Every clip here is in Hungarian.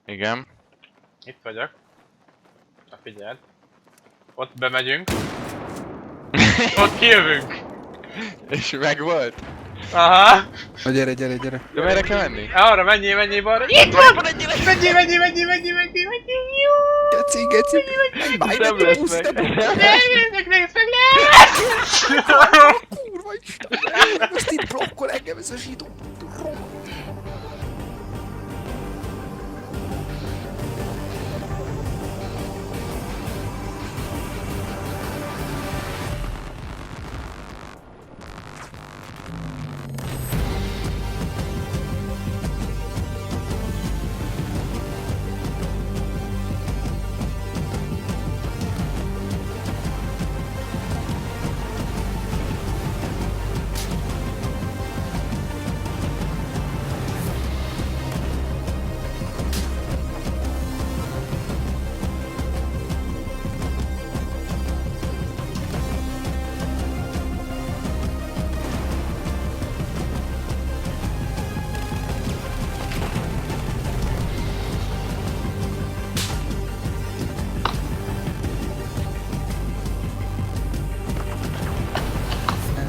Igen. Itt vagyok. Na figyeld. Ott bemegyünk. Ott kijövünk. És megvolt? Aha. Na gyere. De merre kell menni? Arra menjél balra. Itt van! Menjél. Jó. Geci. Nem lesz meg. Nézd meg, Kurva Isten! Most itt blokkol engem ez a zsidó.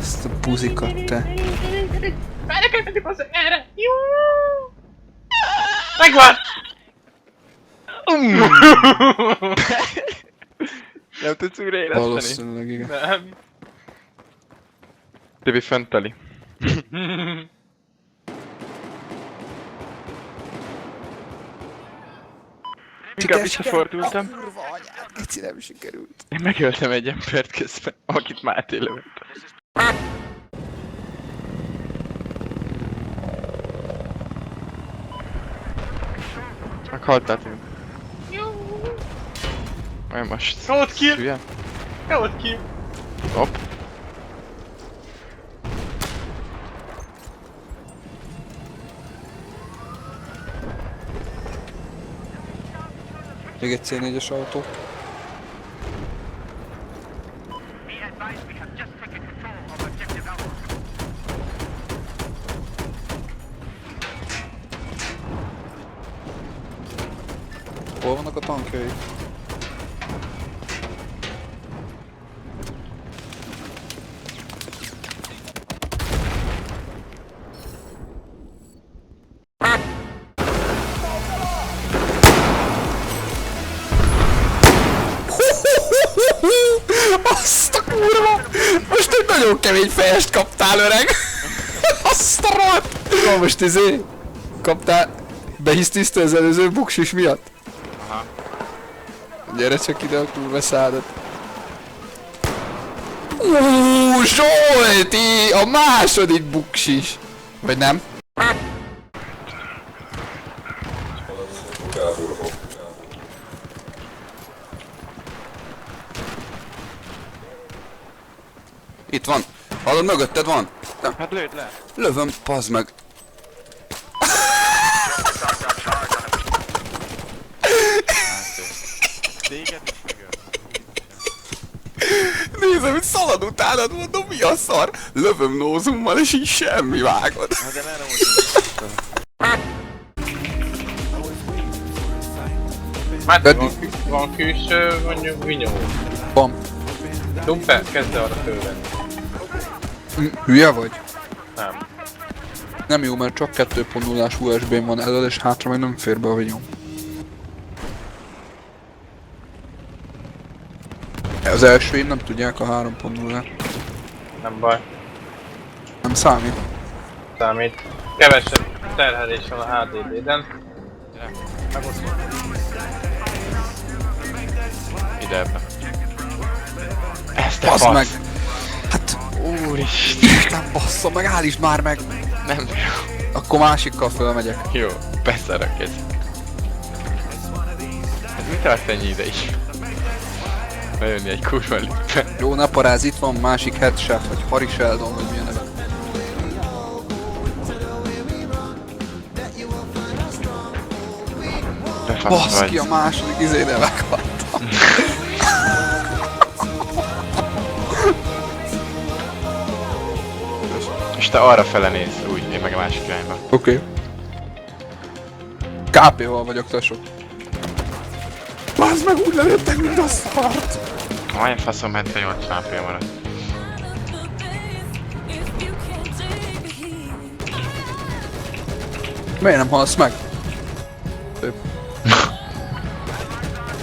Ezt a buzikat te. Várj, kell menni bazzeg, erre! Jó! Megvan! Nem tudsz újra éleszteni? Valószínűleg igen. Nem. Tibi fenteli. Inkább visszafordultam. A kurva anyád, geci nem sikerült. Én megöltem egy embert közben, akit Máté lövött. Meghaltál, Tibi. Jó! Olyan most... Ott kill! Hülye? Ott kill! Hopp. Még egy C4-es autó. Hol vannak a tankjaik? Azt a kurva! Most egy nagyon kemény fejest kaptál, öreg! Azt a rohadt! Na most kaptál... Behisztisztő az előző buksis miatt? Aha. Gyere csak ide a kurva szádat. Zsolti! A második buksis! Vagy nem? Itt van. Hallod, mögötted van? Hát lőd le. Lövöm, pazd meg. Téged is megöl. Nézem, hogy szalad utánad, mondom, mi a szar? Lövöm nózummal, és így semmi vágod. Hát de merre voltunk? Hát van külső, mondjuk vinyó. Van. Dumper, kezd arra fölvenni. Hülye vagy? Nem. Nem jó, mert csak 2.0-ás USB-n van elől, és hátra meg nem fér be a vinyó. Az elsőim nem tudják a 3.0-át. Nem baj. Nem számít. Számít. Kevesebb terhelés van a HDD-den. Ide ebbe. Ezt te Basz fasz. meg! Hát... Úristen. Basszom meg, állítsd már meg! Nem. Akkor másikkal fölmegyek. Jó, beszerek ez. Ez mi tart ennyi ide is? Bejönni egy kurva lippe. Jó, ne paráz, itt van másik headshot, vagy Harry Sheldon, vagy milyen neve. Baszki, a második izéne meghaltam. És te arra fele nézz, úgy, én meg a másik irányba. Oké. KP-val vagyok, tesó. Bazd meg, úgy lelőttek, mint a szart! Olyan faszom 78 HP maradt. Miért nem halsz meg?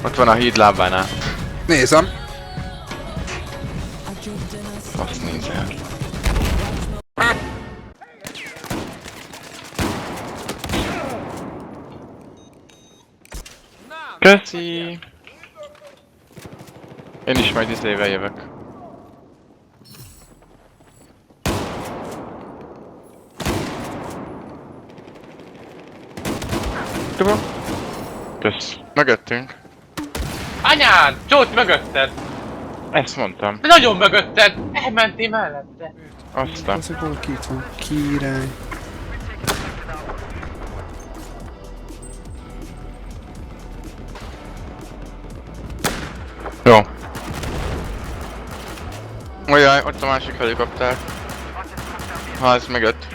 Ott van a híd lábánál. Nézem. Azt nézel. Köszi! Én is majd izével jövök. Tudom. Kösz. Mögöttünk. Anyád! Csót mögötted! Ezt mondtam. De nagyon mögötted! Elmentél mellette! Aztán. Ezek valaki itt van. Király. Jó. Ojjaj, ott a másik helikopter. Ház mögött.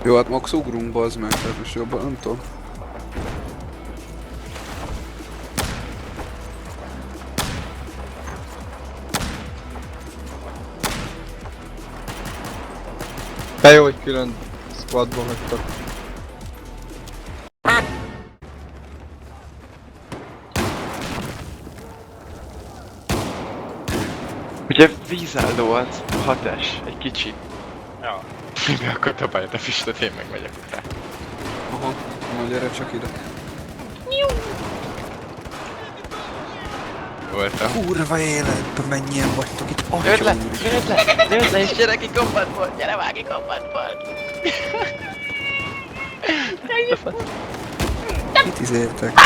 Jó, hát max ugrunk, bazd meg, tehát most jobban nem tudom. De jó, hogy külön squadban hagytak. Ugye vízálló az 6-es, egy kicsit. Ja. Mi akkor dobálja a füstöt, én meg megyek utána. Aha, na gyere csak ide. Voltam. Kurva életben mennyien vagytok itt, Lőd le, atya lőd le, és gyere ki kombatból, gyere már ki kombatból. Mit izéltek?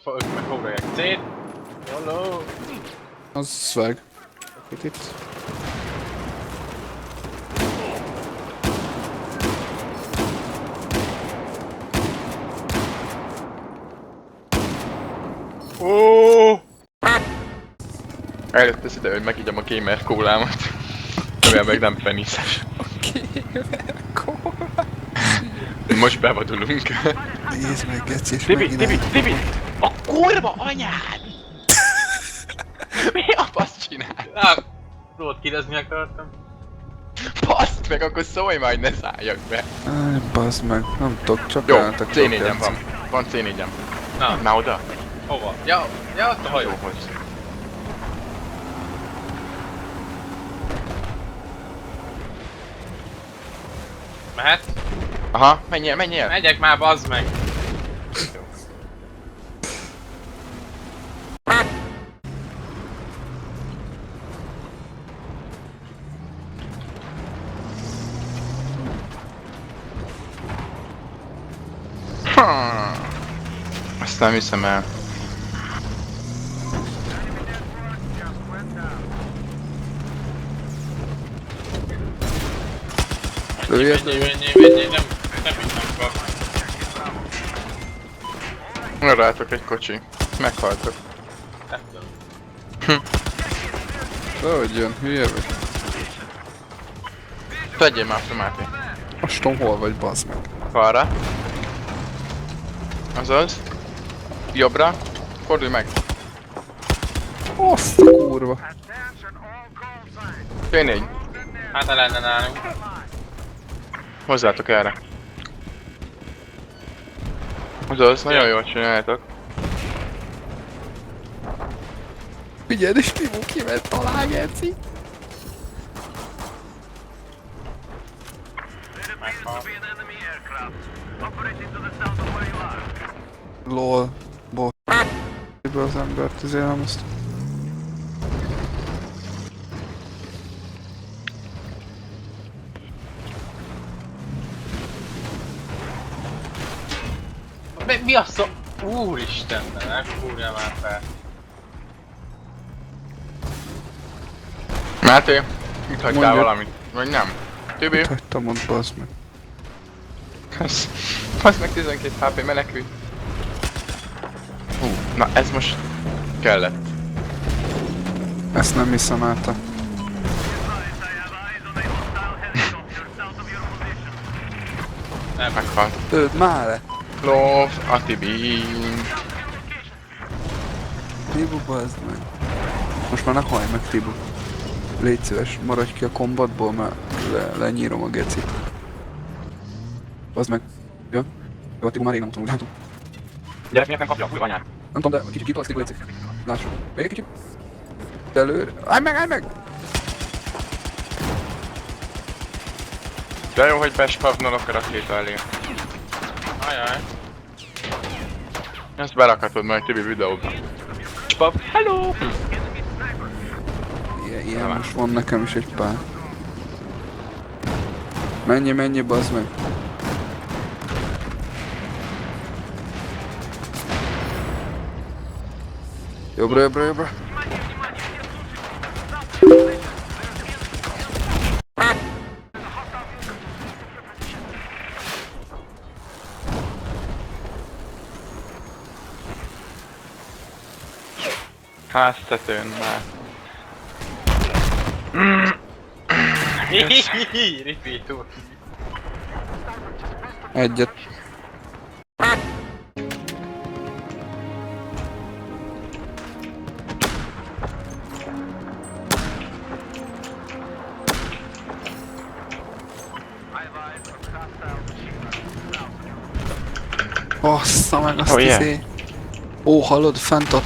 Ők meg foglalják szét. Hello! Az swag. Itt. Óóóó! Eljött az ide, hogy megígyam a gamer kólámat. Mivel meg nem feniszes. Most bevadulunk. Nézd meg, geci, és Tibi, Tibi, Tibi! A kurva anyád! Mi a fasz csinál? Tudod, kidezni akartam? Baszd meg, akkor szólj majd, ne szálljak be. Áj, bazd meg, nem tudok, csak Jó, álltak. C4-em van. Van C4-em. Na, Már oda? hova? Ja, ott a hajó. Hajóhoz. Mehet? Aha, menjél, menjél! Megyek már, bazd meg! Azt nem hiszem el. Lőjed, Menjél, nem hiszem kap. Rátok egy kocsi. Meghaltok. Nem tudom. hogy jön, hülye vagy? Tegyél már fel, Máté. Most tudom, hol vagy, bazd meg. Balra. Azaz. Jobbra. Fordulj meg. Azt a kurva. T4. Hát ne lenne nálunk. Hozzátok erre. Azaz, nagyon jól csináljátok. Figyeld, és Pimu kiment alá, geci. LOL. Boss. Ebből az embert izélem azt. Mi a szó? Úristen, ne fúrja már fel. Máté, itt hagytál Mondja. valamit. Vagy nem? Tibi? Itt hagytam ott, bazd meg. Fasz meg 12 HP, menekülj. Na ez most kellett. Ezt nem hiszem át. Nem. Meghalt. Öld már le! Love, Atibin. Tibu, bazd meg. Most már ne hallj meg, Tibu. Légy szíves, maradj ki a kombatból, mert lenyírom a gecit. Bazd meg. Ja? Jó, Tibu már rég nem tudom, úgy látom. Gyerek, miért nem kapja a kurva anyát? Nem tudom, de kicsit kitolsz, Tibu, légy szíves. Lássuk. Még egy kicsit. Előre. Állj meg, állj meg! De jó, hogy bespavnolok a rakéta elé. Ajaj. Ezt berakhatod majd Tibi videóba. Spav, hello! Ilyen most van nekem is egy pár. Menj, bazd meg. Jobbra. Háztetőn már. Repeat úr. Egyet. Bassza meg azt Oh, yeah. izé. Ó, hallod?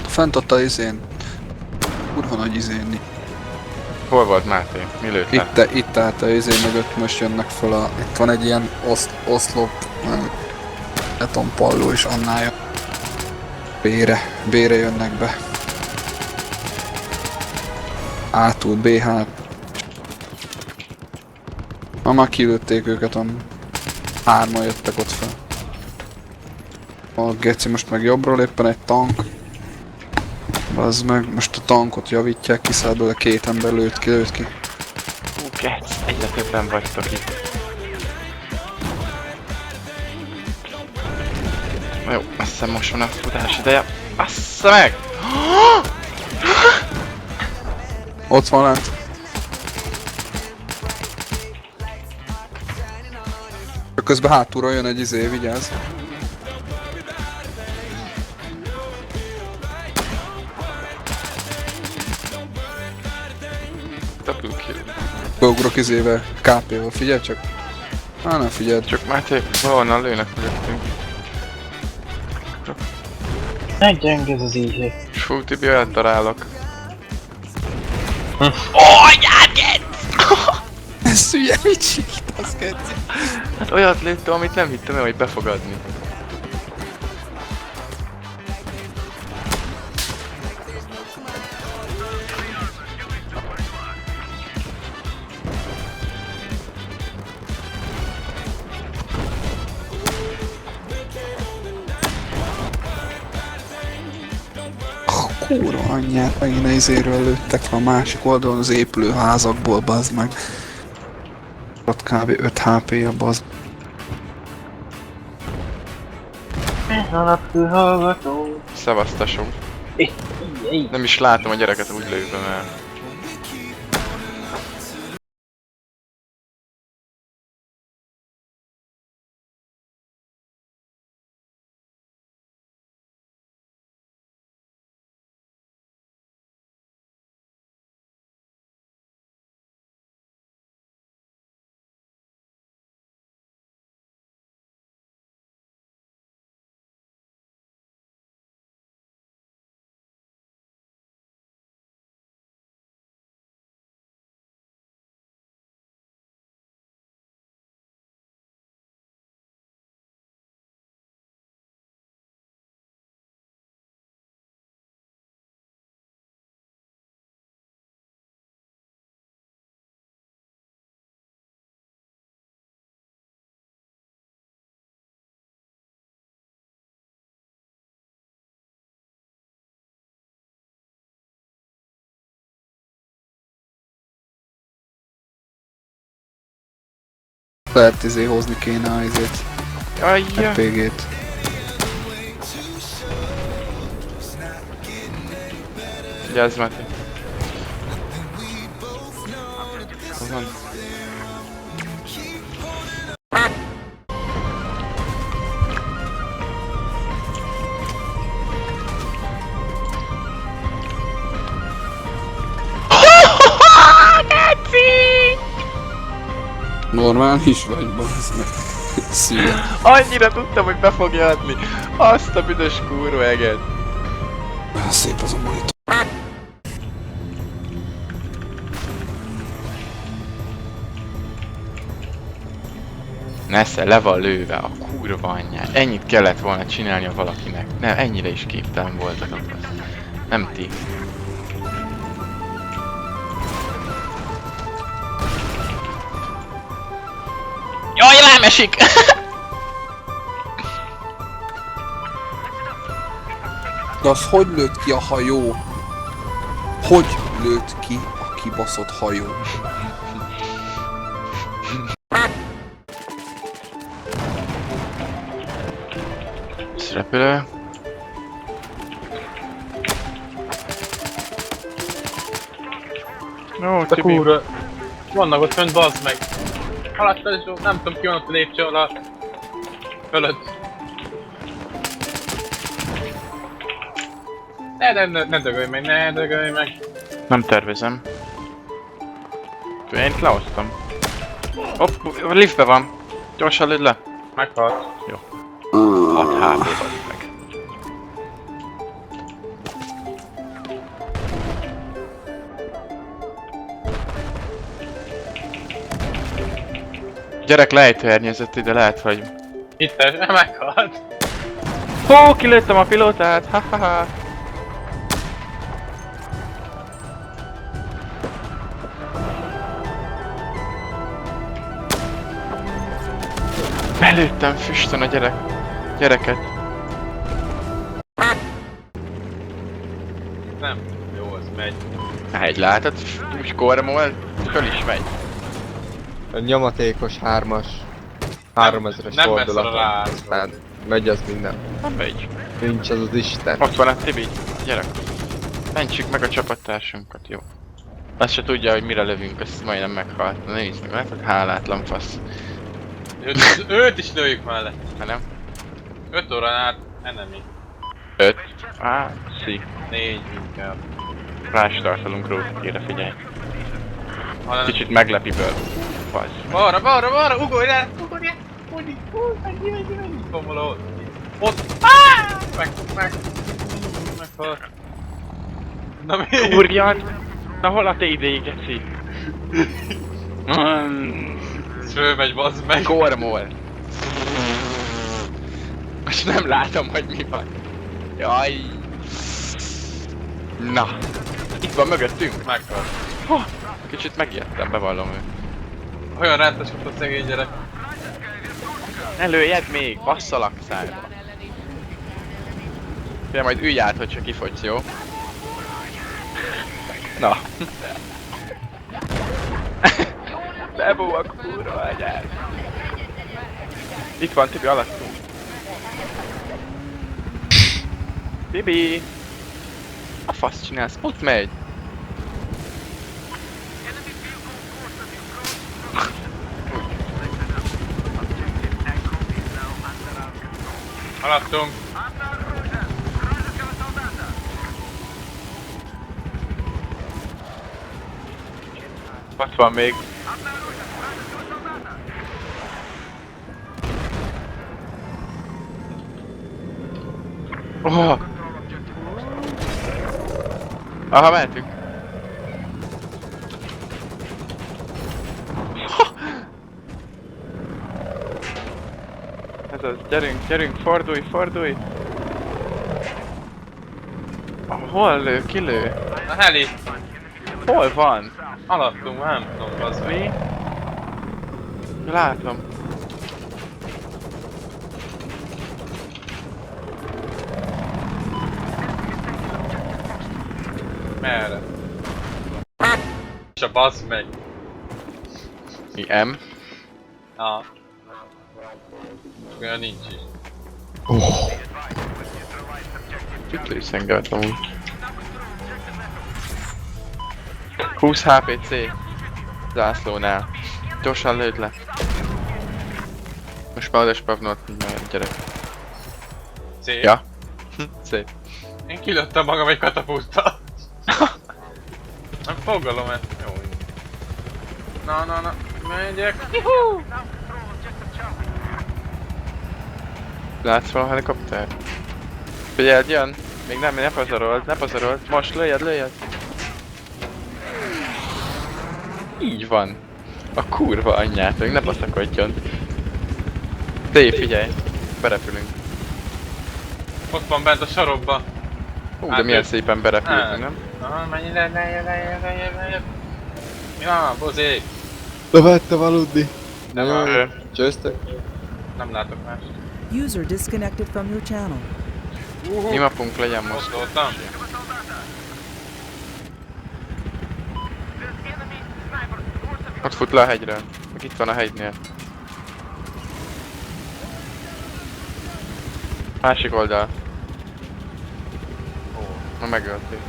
Fent ott a izén. Kurva nagy izén. Hol volt Máté? Mi lőtte? Itt állt a izé mögött, most jönnek fel a... Itt van egy ilyen oszlop... betonpalló és annál jön. B-re jönnek be. Átul, BH. Már kilőtték őket, hárman jöttek ott fel. A geci most meg jobbról éppen egy tank. Az meg most a tankot javítják, kiszáll belőle, két ember lőtt ki. Gec, egyre többen vagytok itt. Na jó, azt hiszem most van a futás ideje. Bassza meg! Ott van lent. Közben hátulról jön egy izé, vigyázz. Double kill. Beugrok izével, KP-val, figyelj csak. Nem figyeld. Csak Máté, valahonnan lőnek mögöttünk. Meggyeng ez az ízé. Fú, Tibi, olyat darálok. Ez hülye, mit csinálsz, geci? Hát olyat lőttem, amit nem hittem el, hogy be fog adni. Kurva anyját, megint a izéről lőttek fel a másik oldalon az épülőházakból, bazd meg. Ott kb. 5 HP-ja, bazd. Alapfülhallgató. Szevasztasó. Nem is látom a gyereket, úgy lőttem el. Lehet izé hozni kéne a izét. Ajja! RPG-t. Vigyázz, Máté. Hol van? Normális vagy, bazd meg. Szia. Annyira tudtam, hogy be fogja adni. Azt a büdös kurva eget. Szép az a monitor. Nesze, le van lőve a kurva anyját. Ennyit kellett volna csinálnia valakinek. Nem, ennyire is képtelen voltatok. Nem ti. Jaj, rám esik! De az hogy lőtt ki a hajó? Hogy lőtt ki a kibaszott hajó? Ez repülő. Jó, A Tibi. kurva. Vannak ott fönt, bazd meg. Alattad és ott, nem tudom ki van ott a lépcső alatt. Fölött. Ne dögölj meg, ne dögölj meg. Nem tervezem. Én itt lehoztam. Hopp, a liftbe van. Gyorsan lőd le. Meghalt. 6 HP vagy meg. Gyerek lejtőernyezett ide, lehet, hogy... Hittes, meghalt. Hó, kilőttem a pilótát, ha. Belőttem füstön a gyereket. Nem. Jó, az megy. Egy látod, úgy kormol, föl is megy. A nyomatékos 3-as. 3000-es Nem messze fordulat. rá. Tehát megy az minden. Nem megy. Nincs az az Isten. Ott van a Tibi, gyerek. Mentsük meg a csapattársunkat, jó. Azt se tudja, hogy mire lövünk, ezt majdnem meghalt. Na nézd meg, látod? Hálátlan fasz. Őt is lőjük mellett. Ha nem? 5 órán át enemy. 5. Szí. 4 inkább. Rástartalunk róla, kére figyelj. Hanem... Kicsit meglepiből. Fasz. Balra, ugorj le! Menj, itt van valahol. Ott! Meghalt. Na mi? Úrjan! Na hol a TD, geci? Fölmegy, bazd meg. Kormol. Most nem látom, hogy mi van. Jaj. Na. Itt van mögöttünk. Meghalt. Kicsit megijedtem, bevallom ő. Olyan rántas volt a szegény gyerek. Ne lőjed még, basszalak szájba. Félj, majd ülj át, hogyha kifogysz, jó? Na. Bebó a kurva anyád. Itt van Tibi alattunk. Tibi! A fasz csinálsz? Ott megy! Alattunk. Ott van még. Oh. Aha, mehetünk. Ez az, gyerünk, fordulj! Hol lő, ki lő? A heli. Hol van? Alattunk, nem tudom, bazd meg. Mi? Látom. Merre? És a bazd meg. Mi M? Ah. Olyan nincs is. Itt lőszengelt amúgy. 20 HPC zászlónál. Gyorsan lőd le. Most már oda spavnolt, hogy már gyerek. Szép. Ja. Szép. Én kilőttem magam egy katapulttal. Nem fogalom ezt. Jó. Na. Megyek. Juhú! Látsz valami helikopter? Figyeld, jön! Még nem, ne pazarold, ne pazarold. Most lőjed, lőjed! Így van. A kurva anyját, még ne baszakodjon. Dave, figyelj! Berepülünk. Ott van bent a sarokba. Hú, Hát de milyen ő- szépen berepülünk, Hát. nem? Aha, menj lejjebb. Mi van, Bozi? Levettem aludni. Nem Jaj, van. Csőztek. Nem látok más. User disconnected from your channel. Mi mapunk legyen most? Most voltam. Ott fut le a hegyre. Meg itt van a hegynél. Másik oldal. Na megölték.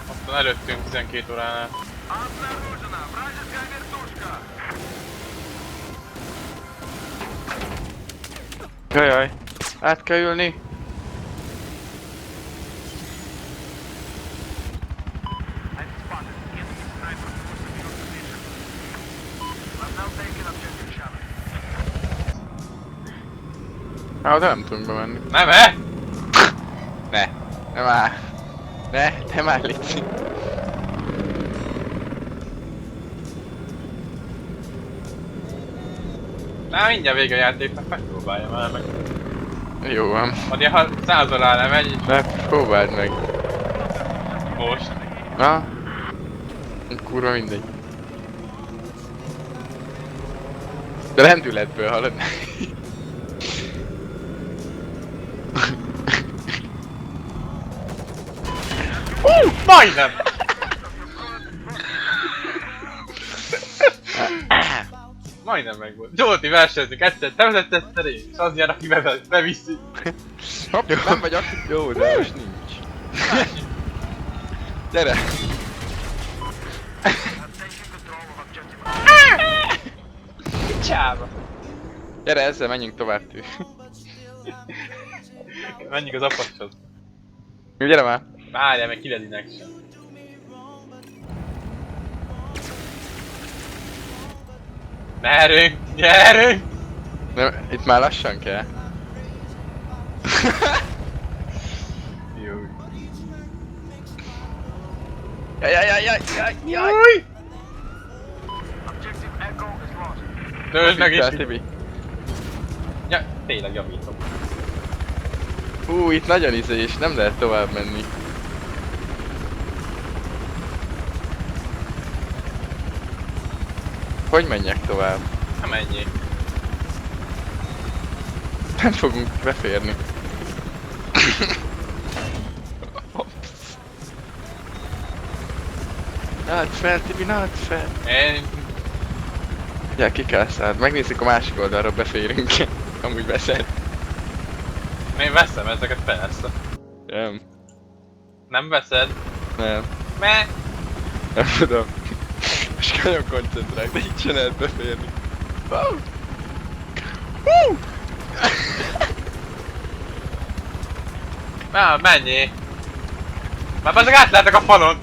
Ott van előttünk 12 óránál. Jajjaj. Át kell ülni. Á, oda nem tudunk bemenni. Nem-e? Ne. Nem áll. Ne, te már légy. Na, mindjárt vége a játéknak, megpróbálja már meg. Jó van. Adja, ha 100 alá nem megy, Ne, próbáld meg. most. Na? Kurva mindegy. De lendületből hallod? Majdnem! Majdnem meg volt. Zsolti versenyzünk, egyszer te vezetsz szeré, és az nyer, aki beviszi. Hopp, nem vagyok. Jó, de most nincs. Gyere! Csába! Gyere, ezzel menjünk tovább tű. Menjünk az apacshoz. Jó, gyere már! Várjál meg, kiledinek sem. Nyerünk! Nyerünk! Nem, itt már lassan kell. Jó. Jaj! Dőld meg is! Tibi. Ja, tényleg javítom. Hú, itt nagyon és nem lehet tovább menni. Hogy menjek tovább? Nem ennyi. Nem fogunk beférni. Nálad fel, Tibi, nálad fel! Én... Ja, ki kell szállt. Megnézzük a másik oldalra, beférünk. Amúgy veszed. Én veszem ezeket persze. Nem. Nem veszed? Nem. Me? Nem tudom. Most nagyon koncentrálok, de így sem lehet beférni. Wow. Na, menjél! Már azok átlátok a falon!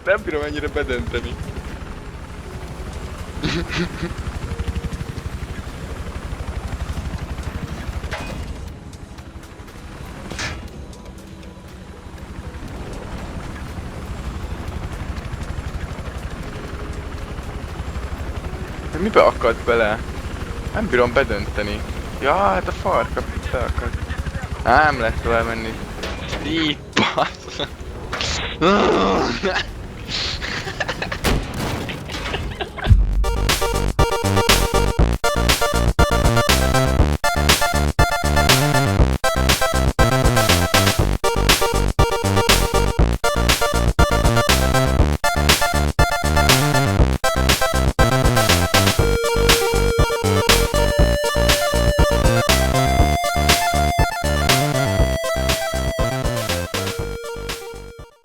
Nem bírom ennyire bedönteni. De mibe akadt bele? Nem bírom bedönteni. Ja, hát a farka beakadt. Nem lehet tovább menni. Így, bassz.